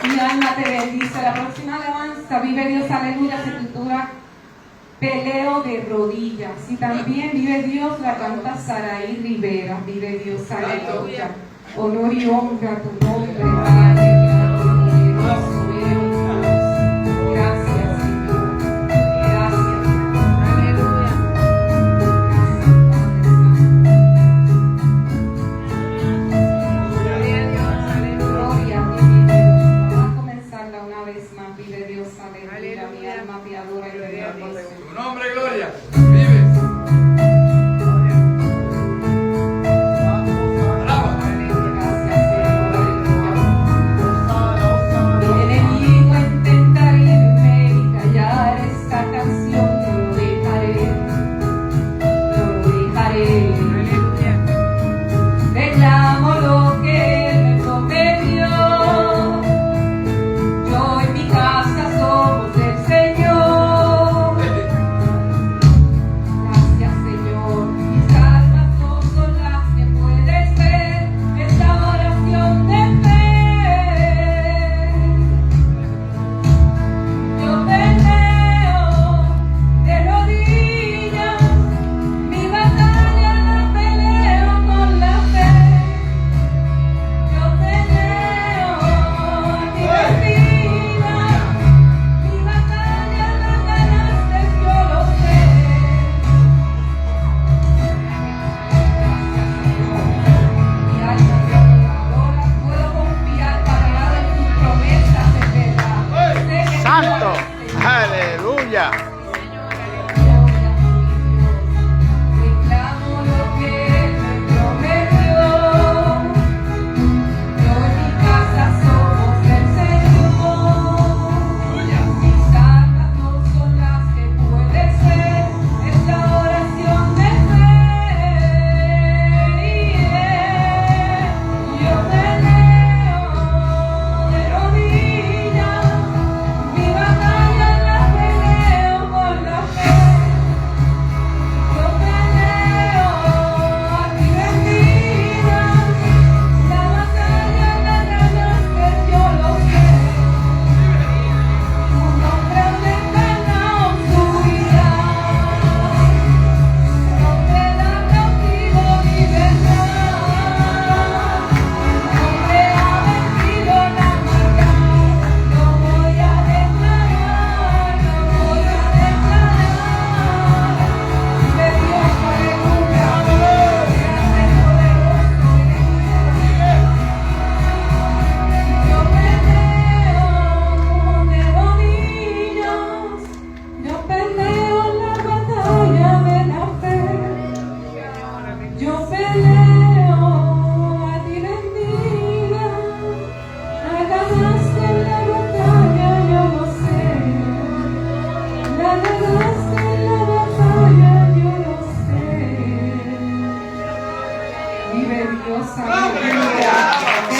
Mi alma te bendice. La próxima alabanza, vive Dios, aleluya, se titula Peleo de rodillas. Y también vive Dios, la canta Saraí Rivera. Vive Dios, aleluya. Honor y honra a tu nombre, Padre. Poderoso, gracias, Señor. Gracias. Aleluya. Gloria a ti, mi Dios. Vamos a comenzarla una vez más. Vive Dios, aleluya. Mi alma te adora y te bendice. Tu nombre, gloria. Vives.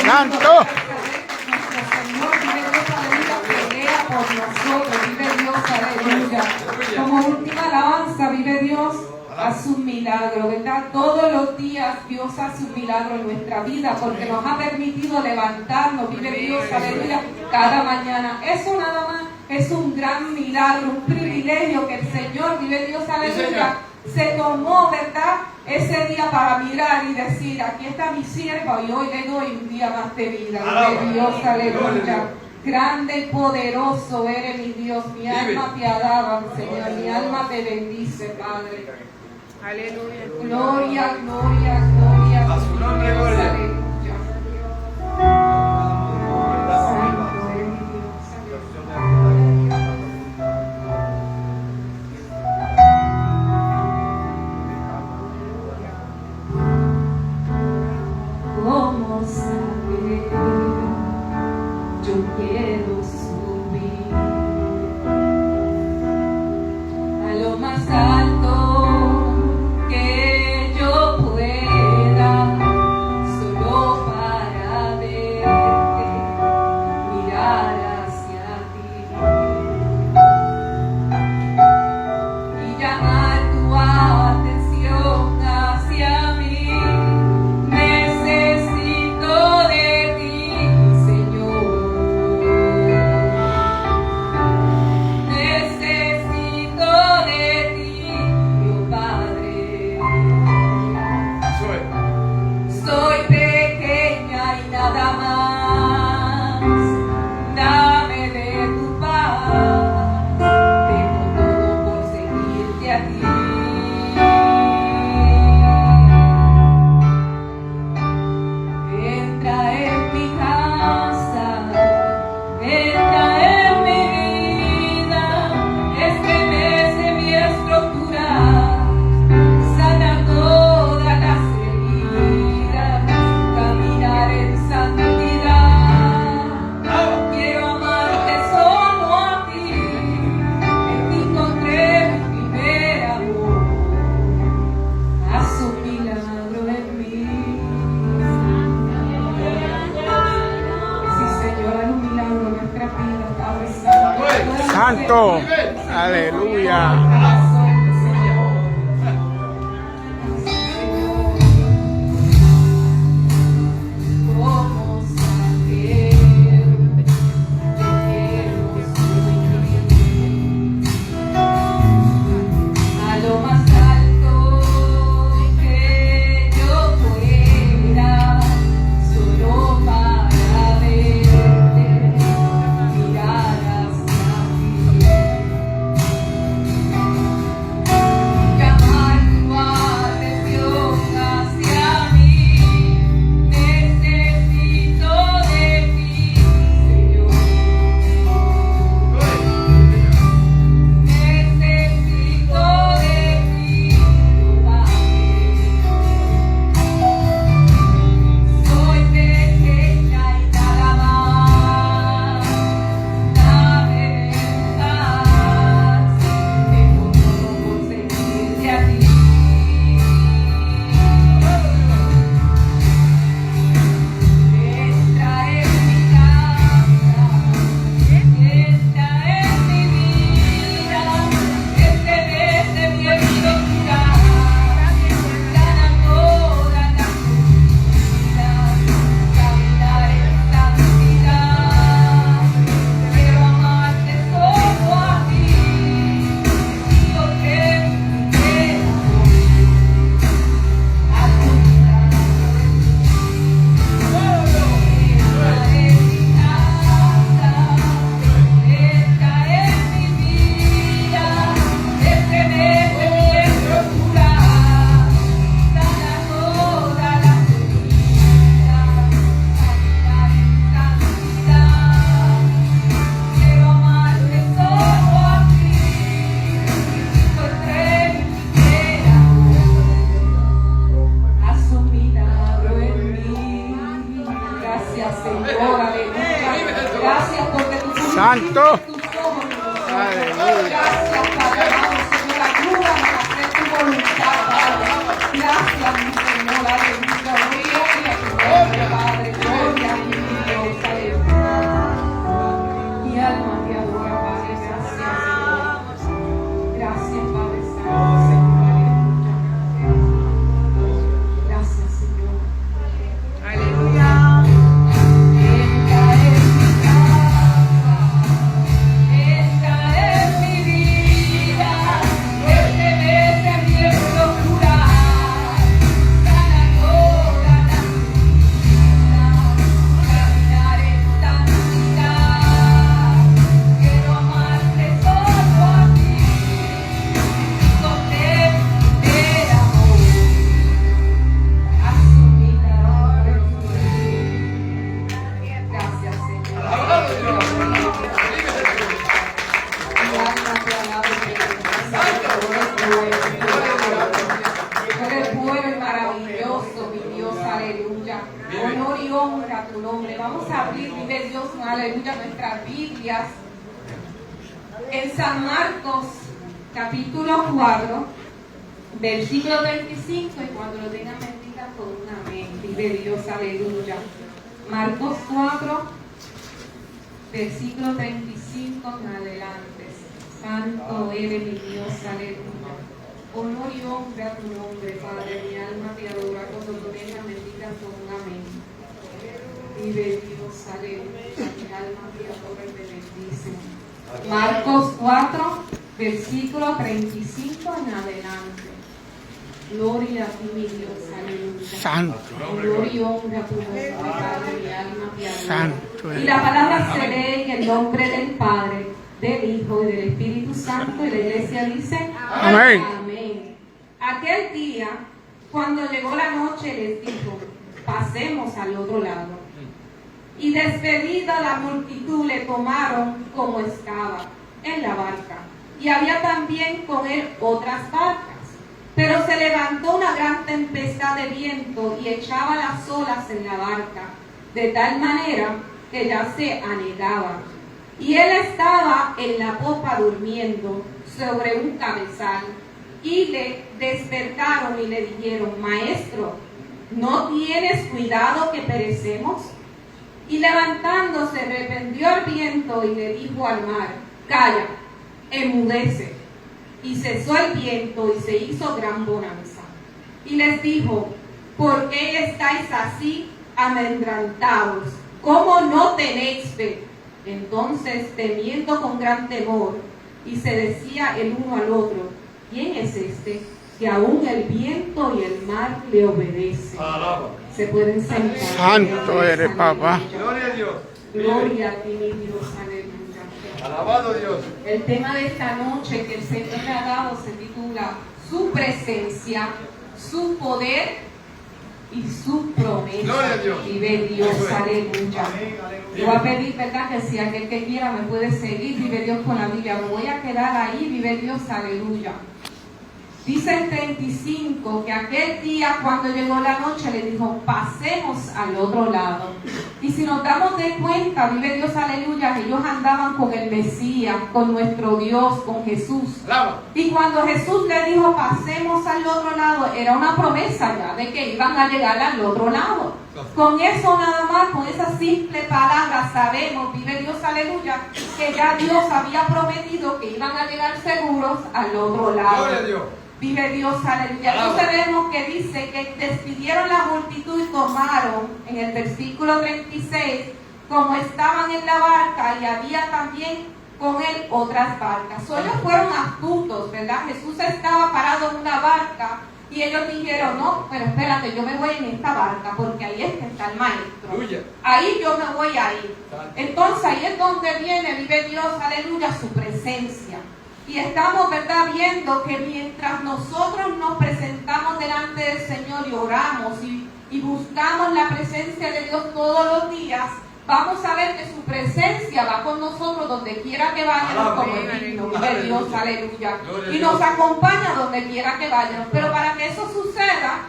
Santo. Como última alabanza, vive Dios, hace un milagro, ¿verdad? Todos los días Dios hace un milagro en nuestra vida porque nos ha permitido levantarnos, vive Dios, aleluya, cada mañana. Eso nada más es un gran milagro, un privilegio que el Señor, vive Dios, aleluya, se tomó, ¿verdad? Ese día para mirar y decir, aquí está mi sierva y hoy le doy un día más de vida, vive Dios, aleluya. Grande y poderoso eres, mi Dios. Mi alma te alaba, Señor. Mi alma te bendice, Padre. Aleluya. Gloria, gloria, gloria. A su nombre, gloria. Aleluya. ¿Cómo saber? Yo quiero subir a lo más alto que yo pueda, solo para verte, mirar hacia ti y llamar tu atención hacia mí. Necesito de ti, Señor. Santo. Aleluya. Santo. Aleluya. Gracias, Padre amado, Señor, ayúdame a hacer tu voluntad, Padre. Gracias, mi Señor, aleluya. Gloria a tu nombre, Padre. Gloria a mi Dios, aleluya. Mi alma te adora, Padre. Gracias, Señor. Gracias, Padre Santo, Señor, aleluya. Gracias, Señor. Aleluya. Honor y honra a tu nombre. Vamos a abrir, vive Dios, aleluya, nuestras Biblias en San Marcos, capítulo 4, versículo 25, y cuando lo tengan bendiga con un amén. Vive Dios, aleluya. Marcos 4, versículo 35 en adelante. Santo eres mi Dios, aleluya. Honor y honra a tu nombre, Padre. Mi alma te adora, cuando lo tengan bendiga con un amén. Vive Dios, aleluya. Mi alma te adora y te bendice. Marcos 4, versículo 35 en adelante. Gloria a ti, mi Dios, aleluya. Santo. Honor y honra a tu nombre, Padre. Mi alma te adora. Santo. Y la palabra se lee en el nombre del Padre, del Hijo y del Espíritu Santo. Y la iglesia dice: Amén. Amén. Aquel día, cuando llegó la noche, les dijo: pasemos al otro lado. Y despedida la multitud, le tomaron como estaba en la barca. Y había también con él otras barcas. Pero se levantó una gran tempestad de viento y echaba las olas en la barca, de tal manera que ya se anegaba. Y él estaba en la popa durmiendo sobre un cabezal. Y le despertaron y le dijeron: Maestro, ¿no tienes cuidado que perecemos? Y levantándose reprendió al viento y le dijo al mar: calla, enmudece. Y cesó el viento y se hizo gran bonanza. Y les dijo, ¿por qué estáis así amedrentados? ¿Cómo no tenéis fe? Entonces, temiendo con gran temor, y se decía el uno al otro, ¿quién es este que aún el viento y el mar le obedecen? Alaba. Se pueden sentar. Santo eres, papá. Gloria a Dios. Gloria a ti, mi Dios, aleluya. Alabado Dios. El tema de esta noche que el Señor me ha dado se titula Su presencia, su poder y su promesa. Gloria a Dios. Vive Dios, aleluya. Amén, Yo voy a pedir, ¿verdad? Que si aquel que quiera me puede seguir, vive Dios con la Biblia. Me voy a quedar ahí, vive Dios, aleluya. Dice el 35 que aquel día cuando llegó la noche le dijo, pasemos al otro lado. Y si nos damos de cuenta, vive Dios, aleluya, ellos andaban con el Mesías, con nuestro Dios, con Jesús. Alaba. Y cuando Jesús le dijo, pasemos al otro lado, era una promesa ya de que iban a llegar al otro lado. Con eso nada más, con esa simple palabra sabemos, vive Dios, aleluya, que ya Dios había prometido que iban a llegar seguros al otro lado. Gloria a Dios. Vive Dios, aleluya. Entonces vemos que dice que despidieron la multitud y tomaron, en el versículo 36, como estaban en la barca y había también con él otras barcas. Ellos fueron astutos, ¿verdad? Jesús estaba parado en una barca y ellos dijeron, no, pero espérate, yo me voy en esta barca porque ahí es que está el maestro. Aleluya. Ahí yo me voy a ir. Entonces ahí es donde viene, vive Dios, aleluya, su presencia. Y estamos, ¿verdad?, viendo que mientras nosotros nos presentamos delante del Señor y oramos y buscamos la presencia de Dios todos los días, vamos a ver que su presencia va con nosotros donde quiera que vayamos, como el himno, vive Dios, aleluya. Y nos acompaña donde quiera que vayamos. Pero para que eso suceda,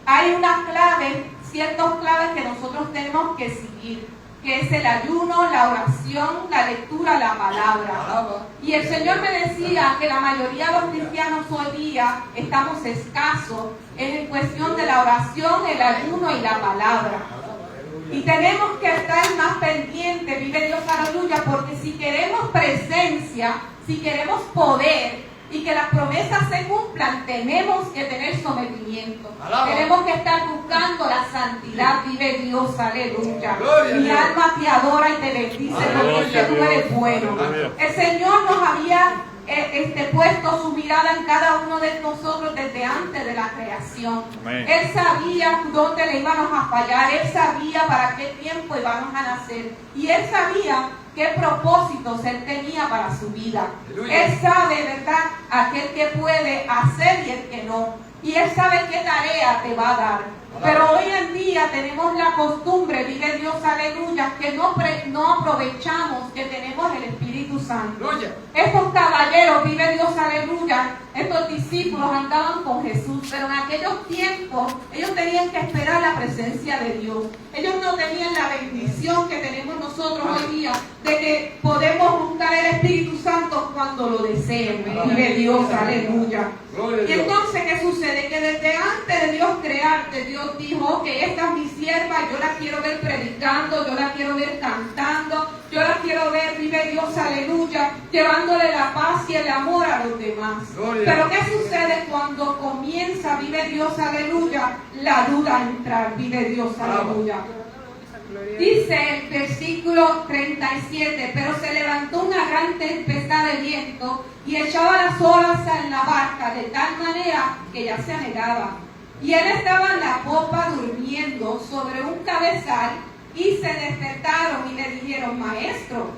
hay una clave, ciertos claves que nosotros tenemos que seguir, que es el ayuno, la oración, la lectura, la palabra. Y el Señor me decía que la mayoría de los cristianos hoy día estamos escasos en cuestión de la oración, el ayuno y la palabra. Y tenemos que estar más pendientes, vive Dios, aleluya, porque si queremos presencia, si queremos poder, y que las promesas se cumplan, tenemos que tener sometimiento. Alaba. Tenemos que estar buscando la santidad, vive Dios, aleluya. Gloria a Mi Dios. alma te adora y te bendice porque Aleluya. tú eres bueno. Aleluya. El Señor nos había puesto su mirada en cada uno de nosotros desde antes de la creación. Amén. Él sabía dónde le íbamos a fallar, Él sabía para qué tiempo íbamos a nacer y Él sabía qué propósitos Él tenía para su vida. Aleluya. Él sabe, ¿verdad?, aquel que puede hacer y el que no. Y Él sabe qué tarea te va a dar. Pero hoy en día tenemos la costumbre, vive Dios, aleluya, que no aprovechamos que tenemos el Espíritu Santo. Aleluya. Estos caballeros, vive Dios, aleluya, estos discípulos andaban con Jesús, pero en aquellos tiempos ellos tenían que esperar la presencia de Dios. Ellos no tenían la bendición que tenemos nosotros hoy día, de que podemos buscar el Espíritu Santo cuando lo deseen. Vive Dios, aleluya. Gloria a Y Dios. entonces, ¿qué sucede? Que desde antes de Dios crearte, Dios dijo que esta es mi sierva, yo la quiero ver predicando, yo la quiero ver cantando, yo la quiero ver, vive Dios, aleluya, llevándole la paz y el amor a los demás. Gloria. Pero ¿qué sucede cuando comienza, vive Dios, aleluya, la duda a entrar, vive Dios, aleluya? Dice el versículo 37, pero se levantó una gran tempestad de viento y echaba las olas en la barca de tal manera que ya se anegaba. Y él estaba en la popa durmiendo sobre un cabezal y se despertaron y le dijeron, maestro,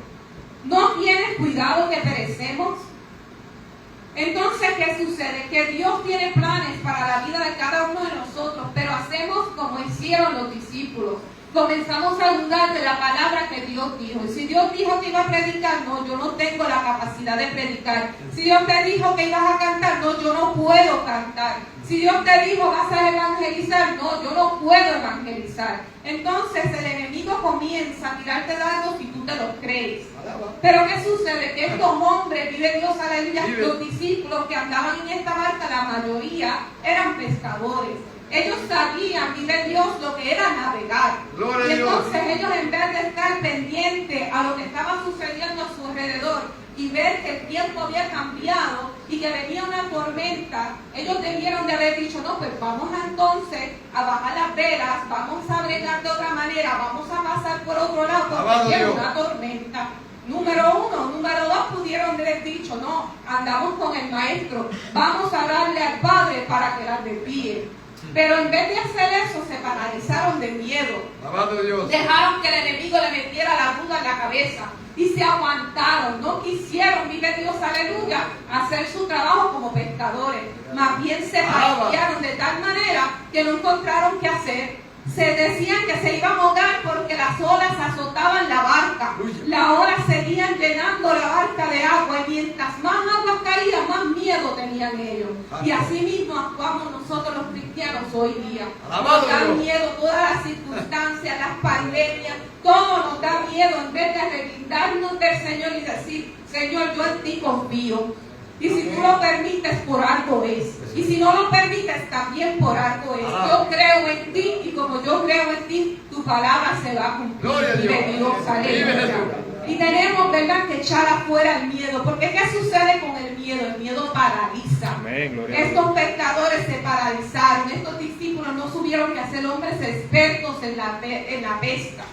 ¿no tienes cuidado que perecemos? Entonces, ¿qué sucede? Que Dios tiene planes para la vida de cada uno de nosotros, pero hacemos como hicieron los discípulos. Comenzamos a dudar de la palabra que Dios dijo. Y si Dios dijo que iba a predicar, no, yo no tengo la capacidad de predicar. Si Dios te dijo que ibas a cantar, no, yo no puedo cantar. Si Dios te dijo vas a evangelizar, no, yo no puedo evangelizar. Entonces el enemigo comienza a tirarte dardos si tú te lo crees. Pero ¿qué sucede? Que estos hombres, vive Dios, aleluya, los discípulos que andaban en esta barca, la mayoría eran pescadores. Ellos sabían, vive Dios, lo que era navegar. Gloria a Y Dios. entonces ellos, en vez de estar pendientes a lo que estaba sucediendo a su alrededor, y ver que el tiempo había cambiado y que venía una tormenta, ellos debieron de haber dicho, no, pues vamos entonces a bajar las velas, vamos a bregar de otra manera, vamos a pasar por otro lado porque viene una tormenta. Número uno. Número dos, pudieron haber dicho, no, andamos con el maestro, vamos a darle al Padre para que las desvíe. Pero en vez de hacer eso, se paralizaron de miedo. Dios. Dejaron que el enemigo le metiera la duda en la cabeza y se aguantaron. No quisieron, vive Dios, aleluya, hacer su trabajo como pescadores. Más bien se paniquearon de tal manera que no encontraron qué hacer. Se decían que se iban a ahogar porque las olas azotaban la barca. Las olas seguían llenando la barca de agua y mientras más agua caía, más miedo tenían ellos. Y así mismo actuamos nosotros los cristianos hoy día. Nos da miedo todas las circunstancias, las pandemias, todo nos da miedo en vez de relindarnos del Señor y decir, Señor, yo en ti confío. Y si tú lo permites, por algo es. Y si no lo permites, también por algo es. Yo creo en ti y como yo creo en ti, tu palabra se va a cumplir. De Dios, aleluya. Y tenemos, ¿verdad?, que echar afuera el miedo. Porque ¿qué sucede con el miedo? El miedo paraliza. Amén, estos pescadores se paralizaron. Estos discípulos no supieron que hacer hombres expertos en la pesca.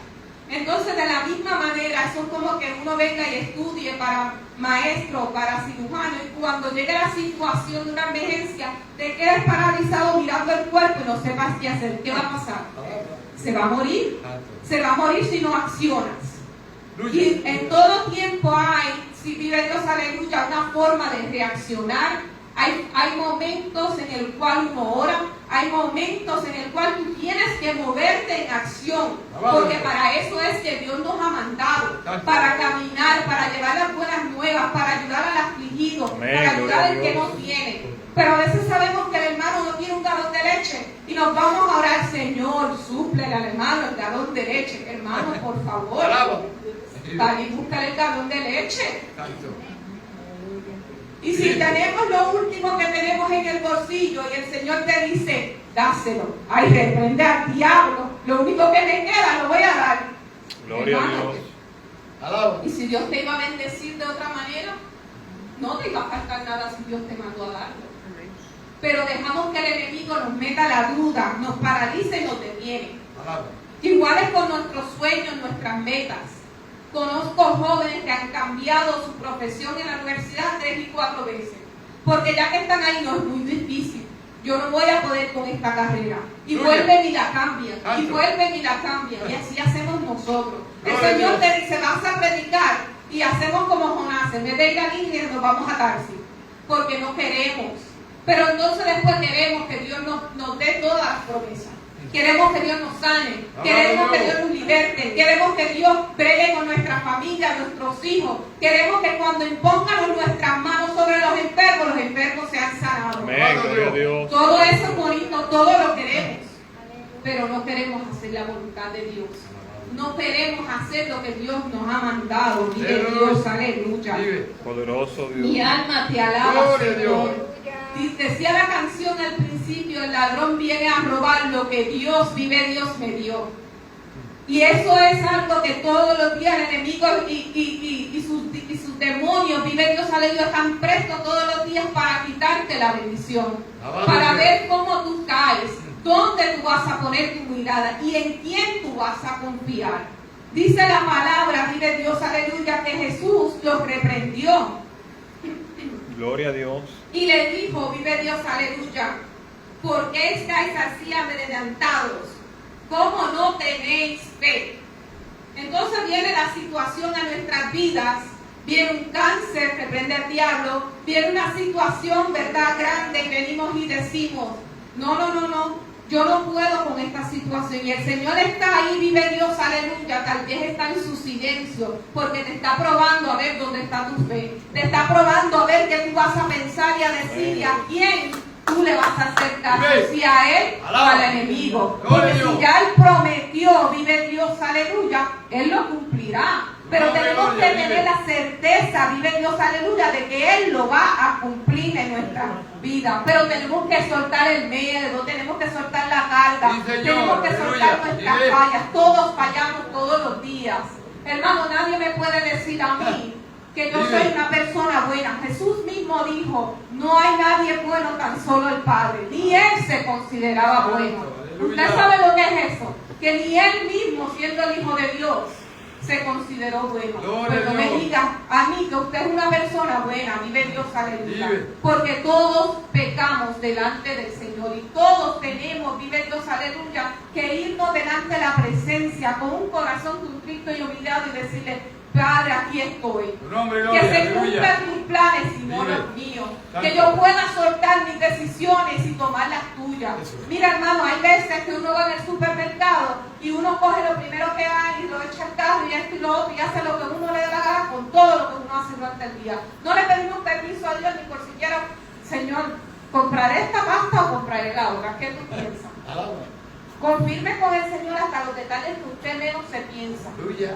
Entonces, de la misma manera, eso es como que uno venga y estudie para maestro, para cirujano, y cuando llegue la situación de una emergencia, te quedes paralizado mirando el cuerpo y no sepas qué hacer. ¿Qué va a pasar? Se va a morir. Se va a morir si no accionas. Y en todo tiempo hay, si vive Dios, aleluya, una forma de reaccionar. Hay momentos en el cual uno ora, hay momentos en el cual tú tienes que moverte en acción, porque para eso es que Dios nos ha mandado, para caminar, para llevar las buenas nuevas, para ayudar al afligido, para ayudar al que no tiene. Pero a veces sabemos que el hermano no tiene un galón de leche y nos vamos a orar, Señor, súplele al hermano el galón de leche. Hermano, por favor, vale y buscar el galón de leche. Y si tenemos lo último que tenemos en el bolsillo y el Señor te dice, dáselo, ay, reprende al diablo, lo único que me queda lo voy a dar. Gloria hermano, a Dios. Y si Dios te iba a bendecir de otra manera, no te iba a faltar nada si Dios te mandó a darlo. Pero dejamos que el enemigo nos meta la duda, nos paralice y nos detiene. Igual es con nuestros sueños, nuestras metas. Conozco jóvenes que han cambiado su profesión en la universidad 3 y 4 veces. Porque ya que están ahí no es muy difícil. Yo no voy a poder con esta carrera. Y vuelven y la cambian. Y vuelven y la cambian. Y así hacemos nosotros. El Señor te dice, vas a predicar. Y hacemos como Jonás. En vez de ir a Nínive nos vamos a Tarsis. Porque no queremos. Pero entonces después queremos que Dios nos dé todas las promesas. Queremos que Dios nos sane, queremos que Dios nos liberte, queremos que Dios bregue con nuestra familia, nuestros hijos. Queremos que cuando impongamos nuestras manos sobre los enfermos sean sanados. Amén, gloria a Dios. Todo eso es bonito, todo lo queremos, pero no queremos hacer la voluntad de Dios. No queremos hacer lo que Dios nos ha mandado. Vive Dios, aleluya. Poderoso Dios. Mi alma te alaba, Señor. Decía la canción al principio, el ladrón viene a robar lo que Dios, vive Dios, me dio. Y eso es algo que todos los días el enemigo y sus demonios, vive Dios, aleluya, están prestos todos los días para quitarte la bendición. Para ver cómo tú caes, dónde tú vas a poner tu mirada y en quién tú vas a confiar. Dice la palabra, vive Dios, aleluya, que Jesús los reprendió. Gloria a Dios. Y le dijo, vive Dios, aleluya, ¿por qué estáis así amedrentados? ¿Cómo no tenéis fe? Entonces viene la situación a nuestras vidas, viene un cáncer que prende al diablo, viene una situación, verdad, grande, y venimos y decimos, no, yo no puedo con esta situación. Y el Señor está ahí, vive Dios, aleluya. Tal vez está en su silencio, porque te está probando a ver dónde está tu fe. Te está probando a ver qué tú vas a pensar y a decir y a quién tú le vas a hacer caso. Si a él o al enemigo. Porque si ya él prometió, vive Dios, aleluya, él lo cumplirá. Pero tenemos que tener la certeza, vive Dios, aleluya, de que él lo va a cumplir en nuestra vida. Pero tenemos que soltar el miedo, tenemos que soltar la carga, tenemos que soltar nuestras fallas. Todos fallamos todos los días. Hermano, nadie me puede decir a mí que yo soy una persona buena. Jesús mismo dijo, no hay nadie bueno, tan solo el Padre. Ni Él se consideraba bueno. ¿Usted sabe lo que es eso? Que ni Él mismo, siendo el Hijo de Dios, se consideró bueno. Pero no me diga a mí que usted es una persona buena, vive Dios, aleluya. Porque todos pecamos delante del Señor y todos tenemos, vive Dios, aleluya, que irnos delante de la presencia con un corazón contrito y humillado y decirle, Padre, aquí estoy. Que se cumplan tus planes y no los míos. Que yo pueda soltar mis decisiones y tomar las tuyas. Mira, hermano, hay veces que uno va en el supermercado y uno coge lo primero que hay y lo echa al carro y esto y lo otro y hace lo que uno le da la gana con todo lo que uno hace durante el día. No le pedimos permiso a Dios ni por siquiera, Señor, ¿compraré esta pasta o compraré la otra? ¿Qué tú piensas? Confirme con el Señor hasta los detalles que usted menos se piensa.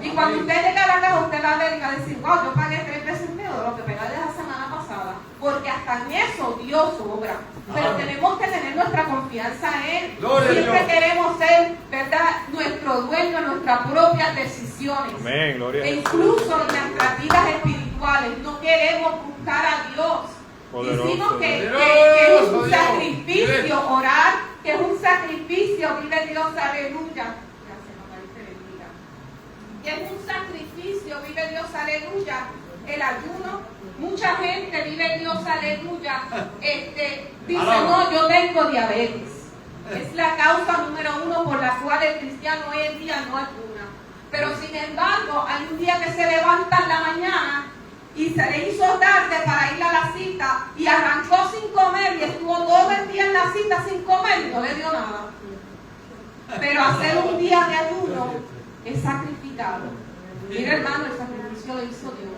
Y cuando usted llegue a la casa, usted va a ver y va a decir, wow, yo pagué 3 veces menos de lo que pagué la semana pasada. Porque hasta en eso Dios obra. Pero tenemos que tener nuestra confianza en Él. Siempre queremos ser, ¿verdad?, nuestro dueño, nuestras propias decisiones. Amén, gloria. E incluso en nuestras vidas espirituales no queremos buscar a Dios. Decimos que es un sacrificio orar, que es un sacrificio, vive Dios, aleluya. Que es un sacrificio, vive Dios, aleluya. El ayuno, mucha gente, vive Dios, aleluya. Dice, no, yo tengo diabetes. Es la causa número 1 por la cual el cristiano hoy en día no ayuna. Pero sin embargo, hay un día que se levanta en la mañana y se le hizo tarde para ir a la cita y arrancó sin comer y estuvo todo el día en la cita sin comer y no le dio nada. Pero hacer un día de ayuno es sacrificado. Mira, hermano, el sacrificio lo hizo Dios.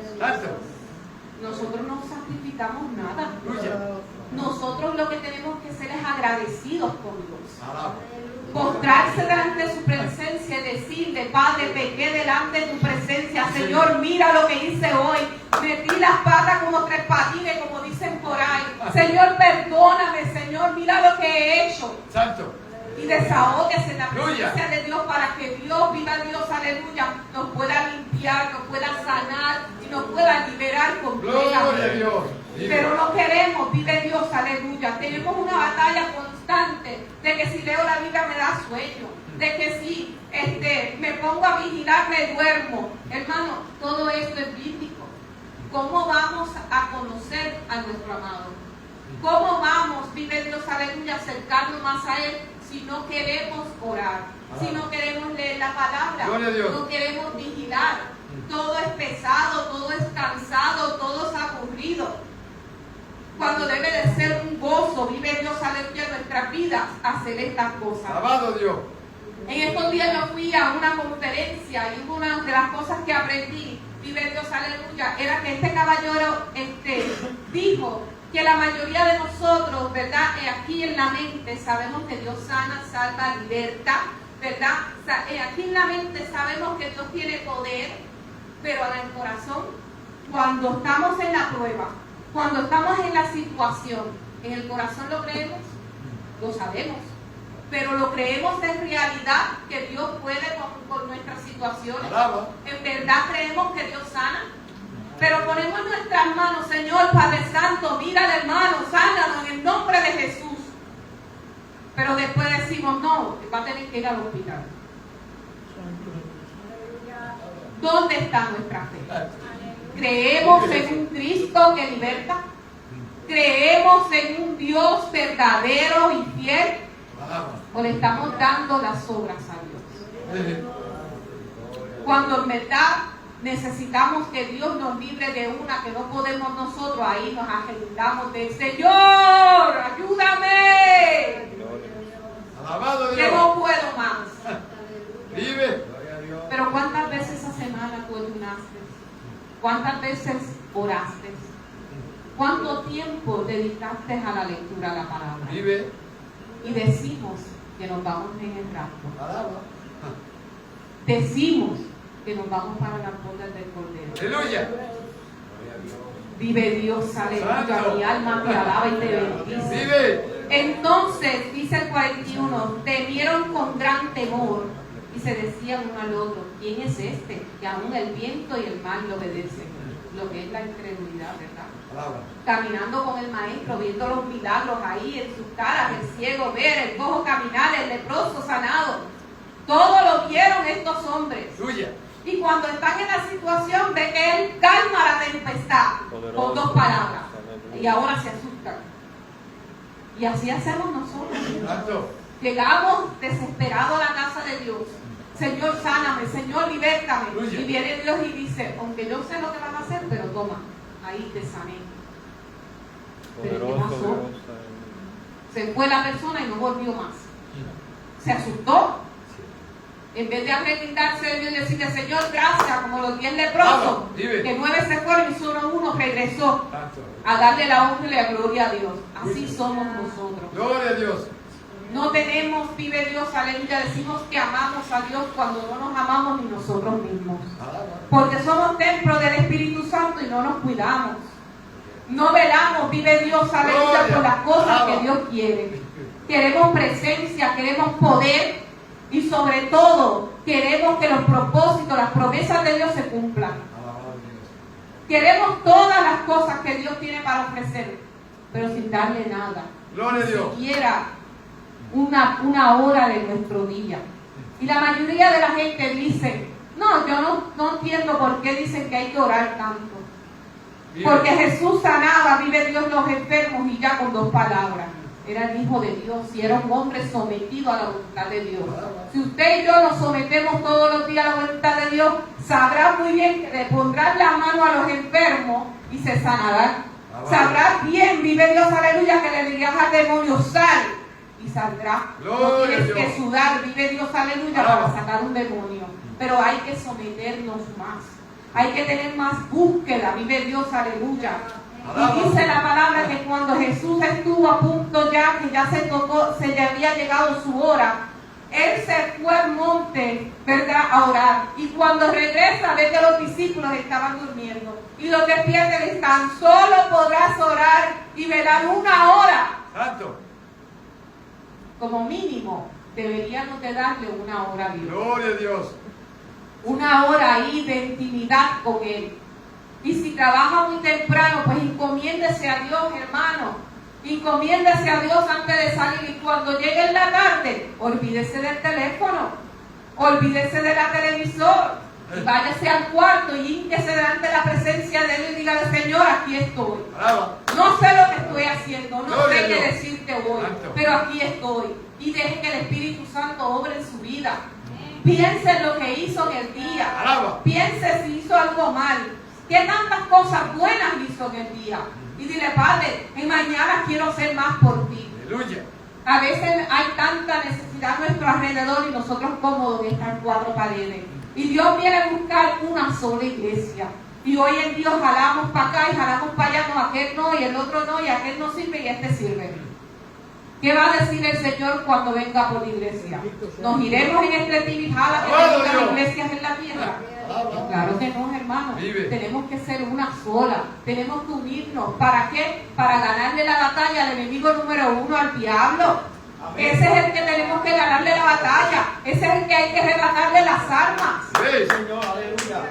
Nosotros no sacrificamos nada. Nosotros lo que tenemos que ser es agradecidos con Dios. Postrarse delante de su presencia y decirle, Padre, pequé delante de tu presencia. Señor, mira lo que hice hoy. Metí las patas como 3 patines, como dicen por ahí. Señor, perdóname, Señor, mira lo que he hecho. Santo. Y desahógese en la presencia de Dios para que Dios, viva Dios, aleluya, nos pueda limpiar, nos pueda sanar y nos pueda liberar completamente. Pero no queremos, vive Dios, aleluya. Tenemos una batalla constante de que si leo la Biblia me da sueño, de que si me pongo a vigilar me duermo. Hermano, todo esto es bíblico. ¿Cómo vamos a conocer a nuestro amado? ¿Cómo vamos, vive Dios, aleluya, a acercarnos más a Él si no queremos orar? Si no queremos leer la palabra, no queremos vigilar. Todo es pesado, todo es cansado, todo es aburrido. Cuando debe de ser un gozo, vive Dios, aleluya, en nuestras vidas, hacer estas cosas. Alabado Dios. En estos días yo fui a una conferencia y una de las cosas que aprendí, vive Dios, aleluya, era que este caballero dijo que la mayoría de nosotros, ¿verdad?, aquí en la mente sabemos que Dios sana, salva, liberta, ¿verdad? Aquí en la mente sabemos que Dios tiene poder, pero en el corazón, cuando estamos en la prueba, cuando estamos en la situación, en el corazón lo creemos, lo sabemos, pero lo creemos en realidad que Dios puede con nuestras situaciones. En verdad creemos que Dios sana. Pero ponemos en nuestras manos, Señor Padre Santo, mira al hermano, sánanos en el nombre de Jesús. Pero después decimos, no, va a tener que ir al hospital. ¿Dónde está nuestra fe? ¿Creemos en un Cristo que liberta? ¿Creemos en un Dios verdadero y fiel? ¿O le estamos dando las obras a Dios? Cuando en verdad necesitamos que Dios nos libre de una que no podemos nosotros, ahí nos agendamos del Señor, ayúdame. Alabado Dios. Que no puedo más. Vive. Pero ¿cuántas veces esa semana tú ayunaste? ¿Cuántas veces oraste? ¿Cuánto tiempo dedicaste a la lectura de la palabra? Vive. Y decimos que nos vamos en el rapto. Alaba. Decimos que nos vamos para las bodas del Cordero. Aleluya. Vive Dios, aleluya, mi alma te alaba y te bendice. Vive. Entonces, dice el 41, temieron con gran temor y se decían uno al otro, ¿quién es este? Que aún el viento y el mar le obedecen. lo que es la incredulidad, ¿verdad? Alaba. Caminando con el maestro, viendo los milagros ahí en sus caras, el ciego ver, el cojo caminar, el leproso sanado. Todo lo vieron estos hombres. Tuya. Y cuando están en la situación de que Él calma la tempestad con 2 palabras. Y ahora se asustan. Y así hacemos nosotros. Santo. Llegamos desesperados a la casa de Dios. Señor, sáname, Señor, libértame. Tuya. Y viene Dios y dice, aunque yo sé lo que van a hacer, pero toma, ahí te sané. Pero ¿qué Poderoso pasó? Dios. Se fue la persona y no volvió más. Se asustó. En vez de arrepentirse de Dios y decirle, Señor, gracias, como los 10 leprosos, Vamos, vive. que 9 se fueron y solo uno regresó Santo. a darle la honra y la gloria a Dios. Así somos nosotros. Gloria a Dios. No tenemos, vive Dios, aleluya, decimos que amamos a Dios cuando no nos amamos ni nosotros mismos. Alaba. Porque somos templo del Espíritu Santo y no nos cuidamos. No velamos, vive Dios, aleluya, Gloria. por las cosas Alaba. que Dios quiere. Queremos presencia, queremos poder y sobre todo queremos que los propósitos, las promesas de Dios se cumplan. Alabado Dios. Queremos todas las cosas que Dios tiene para ofrecer, pero sin darle nada. Gloria a Dios. Siquiera una hora de nuestro día. Y la mayoría de la gente dice, no, yo no entiendo por qué dicen que hay que orar tanto. Vive. Porque Jesús sanaba, vive Dios, los enfermos y ya con 2 palabras. Era el Hijo de Dios y era un hombre sometido a la voluntad de Dios. Si usted y yo nos sometemos todos los días a la voluntad de Dios, sabrá muy bien que le pondrán la mano a los enfermos y se sanarán. Sabrás bien, vive Dios, aleluya, que le dirías al demonio, sal y saldrá. No Gloria tienes a que Dios. sudar, vive Dios, aleluya, para sacar un demonio. Pero hay que someternos más. Hay que tener más búsqueda, vive Dios, aleluya. Y dice la palabra que cuando Jesús estuvo a punto ya, que ya se le había llegado su hora, Él se fue al monte, ¿verdad?, a orar. Y cuando regresa, ve que los discípulos estaban durmiendo. Y los despierta y tan solo podrás orar y velar 1 hora. Santo. Como mínimo, deberíamos de darle 1 hora a Dios. Gloria a Dios. 1 hora ahí de intimidad con Él. Y si trabaja muy temprano, pues encomiéndese a Dios, hermano. Encomiéndese a Dios antes de salir. Y cuando llegue en la tarde, olvídese del teléfono. Olvídese de la televisor. Y váyase al cuarto y hínquese delante de la presencia de Él y dígale, Señor, aquí estoy. Alaba. No sé lo que estoy haciendo, no Gloria sé a qué Dios. decirte hoy, Santo. pero aquí estoy. Y deje que el Espíritu Santo obre en su vida. Piense en lo que hizo en el día. Alaba. Piense si hizo algo mal. ¿Qué tantas cosas buenas hizo en el día? Y dile, Padre, en mañana quiero hacer más por ti. Aleluya. A veces hay tanta necesidad a nuestro alrededor y nosotros cómodos en estas 4 paredes. Y Dios viene a buscar una sola iglesia. Y hoy en día jalamos para acá y jalamos para allá, no, aquel no, y el otro no, y aquel no sirve y este sirve. ¿Qué va a decir el Señor cuando venga por la iglesia? ¿Nos iremos en este tibijala que Alabado hay Dios. iglesias en la tierra? Alaba. Claro que no, hermano. Vive. Tenemos que ser una sola. Tenemos que unirnos. ¿Para qué? Para ganarle la batalla al enemigo número 1, al diablo. Amén. Ese es el que tenemos que ganarle la batalla. Ese es el que hay que arrebatarle las armas. Sí, Señor. Aleluya.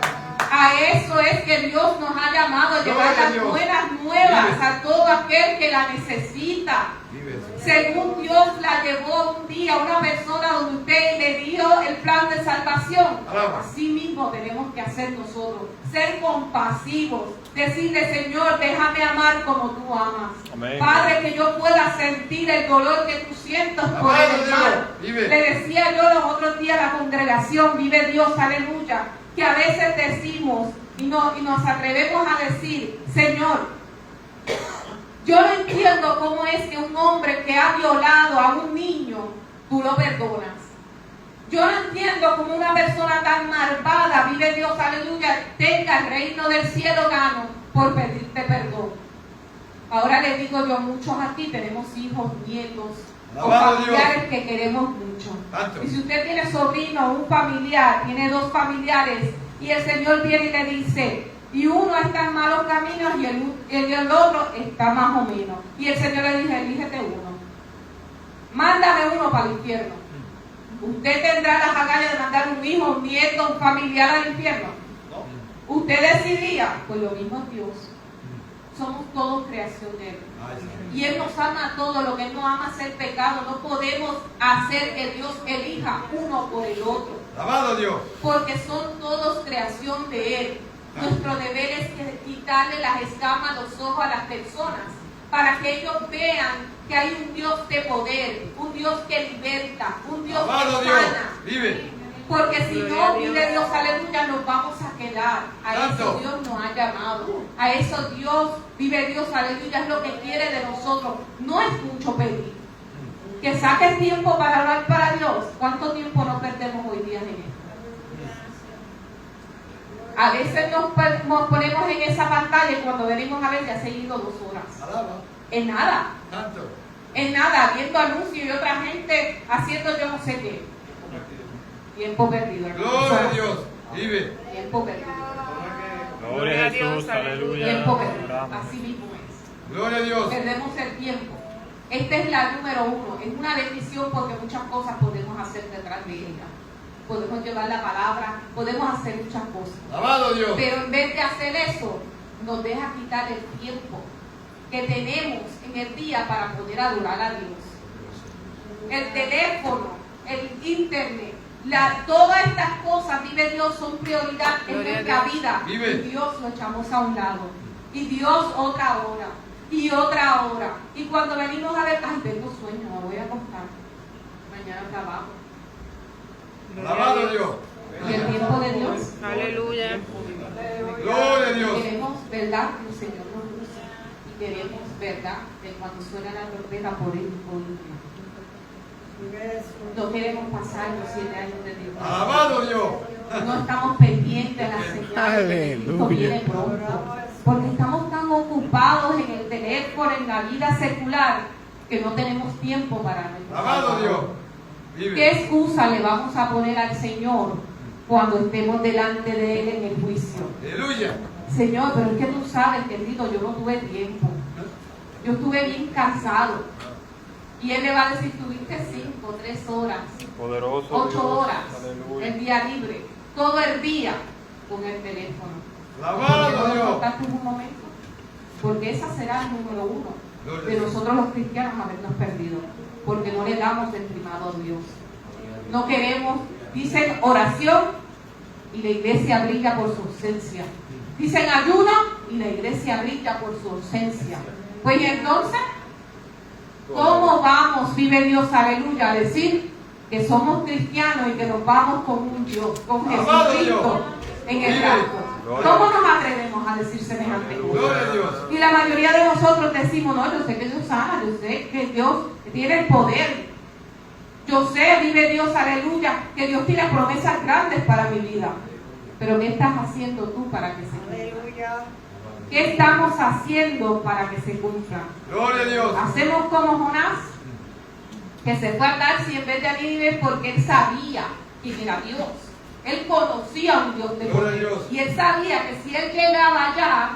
A eso es que Dios nos ha llamado, a llevar Gloria a las Dios. buenas nuevas Vive. a todo aquel que la necesita. Vive. Según Dios la llevó un día a una persona donde usted le dio el plan de salvación. Alaba. Así mismo tenemos que hacer nosotros. Ser compasivos. Decirle, Señor, déjame amar como tú amas. Amén. Padre, que yo pueda sentir el dolor que tú sientas por Amado el Dios. hermano. Vive. Le decía yo los otros días a la congregación, vive Dios, aleluya, que a veces decimos y nos atrevemos a decir, Señor, yo no entiendo cómo es que un hombre que ha violado a un niño, tú lo perdonas. Yo no entiendo cómo una persona tan malvada, vive Dios, aleluya, tenga el reino del cielo gano por pedirte perdón. Ahora le digo yo, muchos aquí tenemos hijos, nietos, o Alabado familiares que queremos mucho. Santo. Y si usted tiene sobrino, un familiar, tiene 2 familiares, y el Señor viene y le dice, y uno está en malos caminos y el otro está más o menos. Y el Señor le dice, elígete uno. Mándame uno para el infierno. ¿Usted tendrá las agallas de mandar un hijo, un nieto, un familiar al infierno? Usted decidía, pues lo mismo es Dios. Somos todos creación de Él. Y Él nos ama a todos. Lo que Él no ama es el pecado. No podemos hacer que Dios elija uno por el otro. Alabado Dios. Porque son todos creación de Él. Nuestro deber es quitarle las escamas a los ojos a las personas, para que ellos vean que hay un Dios de poder, un Dios que liberta, un Dios Alabado que Dios. sana. Vive. Porque si no, vive Dios, aleluya, nos vamos a quedar. A eso Dios nos ha llamado. A eso Dios, vive Dios, aleluya, es lo que quiere de nosotros. No es mucho pedir. Que saques tiempo para hablar para Dios. ¿Cuánto tiempo nos perdemos hoy día en esto? A veces nos ponemos en esa pantalla y cuando venimos a ver ya se han ido 2 horas. Alaba. En nada. Tanto. En nada, viendo anuncios y otra gente haciendo yo no sé qué. Tiempo perdido, hermano. Gloria a Dios. Vive. Tiempo perdido. Gloria a Jesús, aleluya. Tiempo perdido. Oramos. Así mismo es. Gloria a Dios. Perdemos el tiempo. Esta es la número 1. Es una bendición porque muchas cosas podemos hacer detrás de ella. Podemos llevar la palabra, podemos hacer muchas cosas. Alabado Dios. Pero en vez de hacer eso, nos deja quitar el tiempo que tenemos en el día para poder adorar a Dios. El teléfono, el internet, todas estas cosas, vive Dios, son prioridad en nuestra vida. Vive. Y Dios lo echamos a un lado. Y Dios otra hora. Y otra hora. Y cuando venimos a ver, ay, tengo sueño, me voy a acostar. Mañana trabajo. Alabado Dios. Y el tiempo de Dios. Aleluya. Gloria a Dios. Queremos, ¿verdad?, que el Señor nos use. Y queremos, ¿verdad?, que cuando suena la trompeta por Él. No queremos pasar los 7 años de Dios. Alabado Dios. No estamos pendientes de las señales de que Cristo viene pronto. Porque estamos tan ocupados en el teléfono, en la vida secular, que no tenemos tiempo para nuestro Alabado Salvador. Dios. ¿Qué Vive. excusa le vamos a poner al Señor cuando estemos delante de Él en el juicio? Aleluya. Señor, pero es que tú sabes, querido, yo no tuve tiempo. Yo estuve bien cansado. Y Él le va a decir, tuviste 5, 3 horas, Poderoso 8 Dios. horas, Aleluya. el día libre, todo el día con el teléfono. Alabado Dios. Cortaste un momento, porque esa será el número 1 de nosotros los cristianos habernos perdido, porque no le damos el primado a Dios. No queremos, dicen oración y la iglesia brilla por su ausencia. Dicen ayuno y la iglesia brilla por su ausencia. Pues y entonces, ¿cómo vamos, vive Dios, aleluya, a decir que somos cristianos y que nos vamos con un Dios, con Alabado Jesucristo Dios. en el Vive. barco? ¿Cómo nos atrevemos a decir semejante cosa? Gloria a Dios. Y la mayoría de nosotros decimos, no, yo sé que Dios sana, yo sé que Dios tiene el poder. Yo sé, vive Dios, aleluya, que Dios tiene promesas grandes para mi vida. Pero ¿qué estás haciendo tú para que se cumpla? ¿Qué estamos haciendo para que se cumpla? Gloria a Dios. Hacemos como Jonás, que se fue a Tarsis en vez de a Nínive porque él sabía quién era Dios. Él conocía a un Dios de Gloria a poder. Dios. Y él sabía que si él llegaba allá,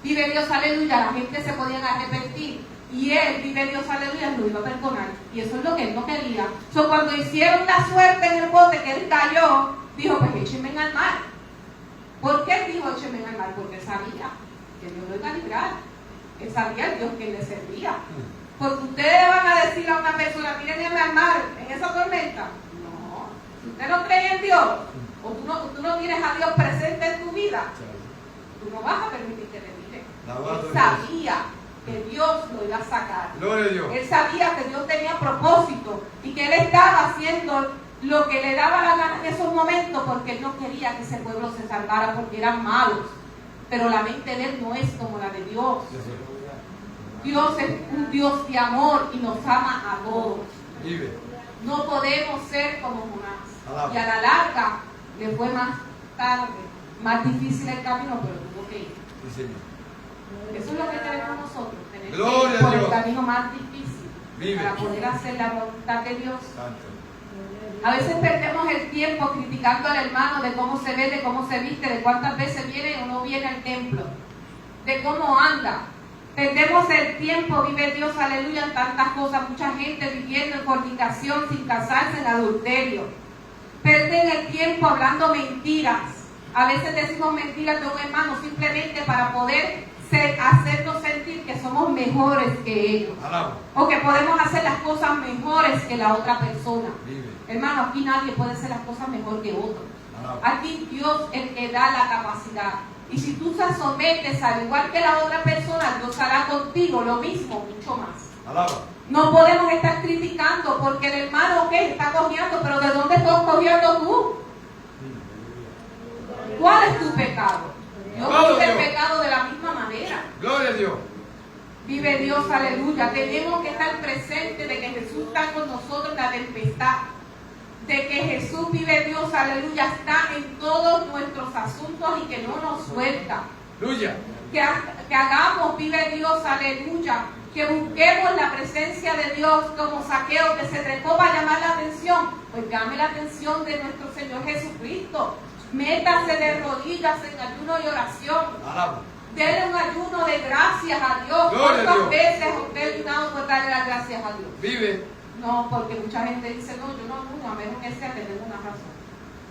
vive Dios, aleluya, la gente se podía arrepentir. Y él, vive Dios, aleluya, lo iba a perdonar. Y eso es lo que él no quería. So, cuando hicieron la suerte en el bote que él cayó, dijo, pues échenme al mar. ¿Por qué él dijo échenme al mar? Porque él sabía que Dios lo iba a librar. Él sabía el Dios que él le servía. Porque ustedes van a decir a una persona, mírenme al mar en esa tormenta. No. Si usted no cree en Dios, o tú no tienes a Dios presente en tu vida, tú no vas a permitir que te mire. Alabado Él Dios. sabía que Dios lo iba a sacar. Gloria a Dios. Él sabía que Dios tenía propósito y que Él estaba haciendo lo que le daba la gana en esos momentos porque Él no quería que ese pueblo se salvara porque eran malos. Pero la mente de Él no es como la de Dios. Dios es un Dios de amor y nos ama a todos. Vive. No podemos ser como Jonás. Alaba. Y a la larga le fue más tarde, más difícil el camino, pero tuvo que ir. Sí, Señor. Eso es lo que queremos nosotros, tener que Gloria ir a por el Dios. camino más difícil Vive. para poder hacer la voluntad de Dios. Santo. A veces perdemos el tiempo criticando al hermano de cómo se ve, de cómo se viste, de cuántas veces viene o no viene al templo, de cómo anda. Perdemos el tiempo, vive Dios, aleluya, en tantas cosas. Mucha gente viviendo en fornicación, sin casarse, en adulterio. Pierden el tiempo hablando mentiras. A veces decimos mentiras de un hermano simplemente para poder hacernos sentir que somos mejores que ellos. Alaba. O que podemos hacer las cosas mejores que la otra persona. Vive. Hermano, aquí nadie puede hacer las cosas mejor que otro. Alaba. Aquí Dios es el que da la capacidad. Y si tú te sometes al igual que la otra persona, Dios hará contigo lo mismo, mucho más. Alaba. No podemos estar criticando porque el hermano que está cogiendo, pero ¿de dónde estás cogiendo tú? ¿Cuál es tu pecado? Dios vive el pecado de la misma manera. Gloria a Dios. Vive Dios, aleluya. Tenemos que estar presentes de que Jesús está con nosotros en la tempestad. De que Jesús vive Dios, aleluya, está en todos nuestros asuntos y que no nos suelta. Aleluya. Que hagamos, vive Dios, aleluya. Que busquemos la presencia de Dios como Saqueo que se trepó para llamar la atención. Pues llame la atención de nuestro Señor Jesucristo. Métase de rodillas en ayuno y oración. Alaba. Dele un ayuno de gracias a Dios. Gloria a ¿Cuántas Dios. veces usted ha ayunado por darle las gracias a Dios? Vive. No, porque mucha gente dice, no, yo no ayuno, a menos que sea tener una razón.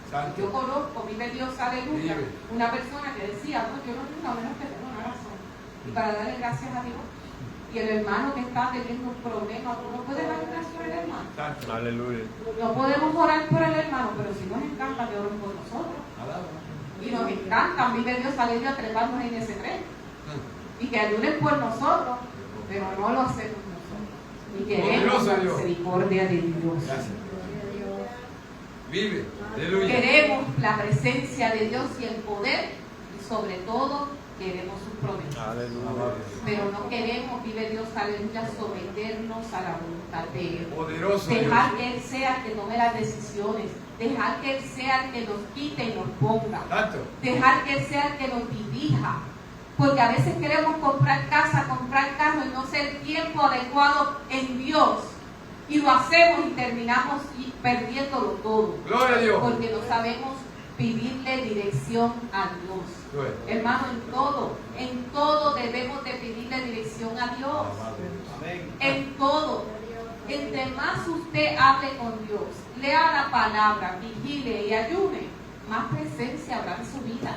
Yo Santo. conozco, vive Dios, aleluya, Vive. una persona que decía, no, yo no ayuno, a menos que tenga una razón. Y para darle gracias a Dios. Y el hermano que está teniendo un problema, tú no puedes dar gracias al hermano. Santo. Aleluya. No podemos orar por el hermano, pero si nos encanta que oren por nosotros. Alaba. Y nos encanta, vive Dios, aleluya, treparnos en ese tren. Y que ayuden por nosotros, pero no lo hacemos nosotros. Y queremos Poderoso la Dios. misericordia de Dios. Gracias. Vive. Aleluya. Queremos la presencia de Dios y el poder, y sobre todo queremos sus promesas. Aleluya. Pero no queremos, vive Dios, aleluya, someternos a la voluntad de Él. Poderoso Dios. Dejar que Él sea el que tome las decisiones. Dejar que Él sea el que nos quite y nos ponga. Santo. Dejar que Él sea el que nos dirija. Porque a veces queremos comprar casa, comprar carro y no ser el tiempo adecuado en Dios. Y lo hacemos y terminamos perdiéndolo todo. Gloria a Dios. Porque no sabemos pedirle dirección a Dios. Gloria. Hermano, en todo debemos de pedirle dirección a Dios. En todo. Entre más usted hable con Dios, lea la palabra, vigile y ayune, más presencia habrá en su vida.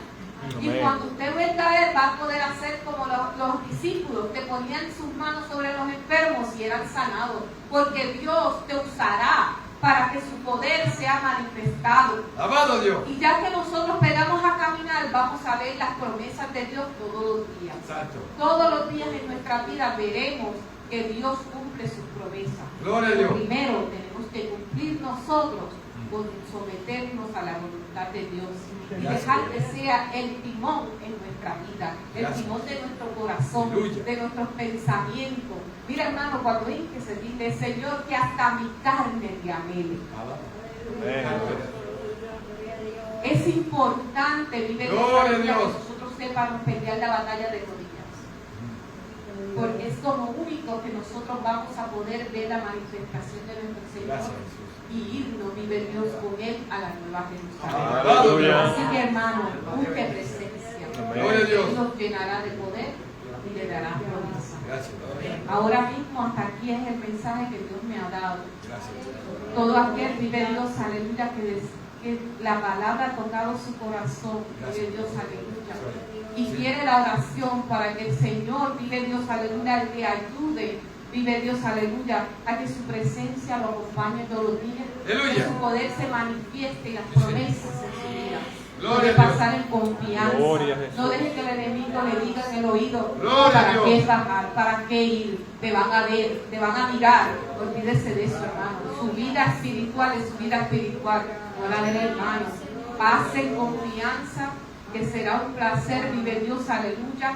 Y Amén. cuando usted venga a Él, va a poder hacer como los discípulos que ponían sus manos sobre los enfermos y eran sanados. Porque Dios te usará para que su poder sea manifestado. Alabado Dios. Y ya que nosotros pegamos a caminar, vamos a ver las promesas de Dios todos los días. Santo. Todos los días en nuestra vida veremos que Dios cumple sus promesas. Gloria a Dios. Primero tenemos que cumplir nosotros con someternos a la voluntad de Dios y dejar que sea el timón en nuestra vida, el Gracias. timón de nuestro corazón, Aleluya. de nuestros pensamientos. Mira, hermano, cuando hay que se dice, Señor, que hasta mi carne te anhele. Amén. Es importante, vive Gloria a que Dios. nosotros sepamos pelear la batalla de rodillas. Porque es lo único que nosotros vamos a poder ver la manifestación de nuestro Señor Gracias, Jesús. y irnos, vive Dios, con Él a la nueva Jerusalén. Aleluya. Así que, hermano, busque presencia. Gloria a Dios. Él nos llenará de poder y le dará promesa. Gracias. Ahora mismo, hasta aquí es el mensaje que Dios me ha dado. Gracias. Todo aquel, vive Dios, aleluya, que la palabra ha tocado su corazón, vive Dios, aleluya. Y quiere la oración para que el Señor, vive Dios, aleluya, le ayude, vive Dios, aleluya, a que su presencia lo acompañe todos los días, Aleluya. que su poder se manifieste y las promesas en su vida. Gloria Puede a Dios. pasar en confianza. Gloria a Jesús. No deje que el enemigo le diga en el oído, Gloria a ¿para Dios. qué bajar? ¿Para qué ir? Te van a ver, te van a mirar. Olvídese de eso, hermano. Su vida espiritual es su vida espiritual. No la del hermano. Pase en confianza, que será un placer, vive Dios, aleluya,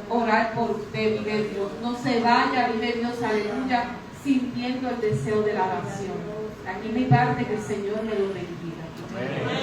orar por usted, vive Dios. No se vaya, vive Dios, aleluya, sintiendo el deseo de la oración. Aquí mi parte, que el Señor me lo bendiga. Amén.